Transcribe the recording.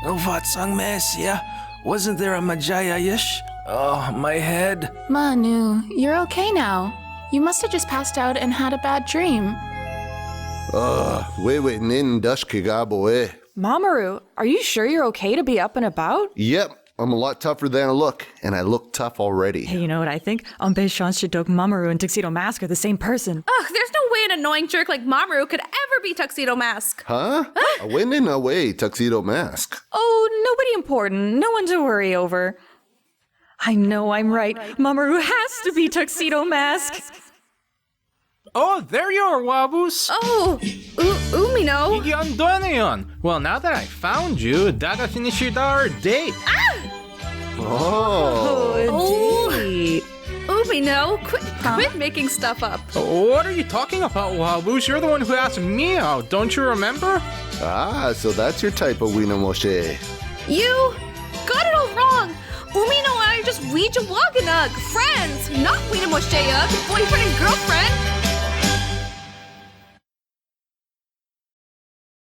Novatsang Mesia. Wasn't there a Majayayish? Oh, my head. Manu, you're okay now. You must have just passed out and had a bad dream. Wewe nin dashkigaboe. Mamoru, are you sure you're okay to be up and about? Yep, I'm a lot tougher than I look, and I look tough already. Hey, you know what I think? Anbei-chan Shidok Mamoru and Tuxedo Mask are the same person. Ugh, there's no way an annoying jerk like Mamoru could ever be Tuxedo Mask. Huh? When in a way, Tuxedo Mask. Oh, nobody important. No one to worry over. I know I'm right. Mamoru has to be Tuxedo Mask. Oh, there you are, Wabus. Oh, Umino. Yon. Well, now that I found you, daga finishida our date. Oh. Umino, quit making stuff up. What are you talking about, Wabus? You're the one who asked me out. Don't you remember? Ah, so that's your type of Wina Moshe. You got it all wrong. Umino and I are just Ouija Waganug, friends, not Wina Moshe, boyfriend and girlfriend.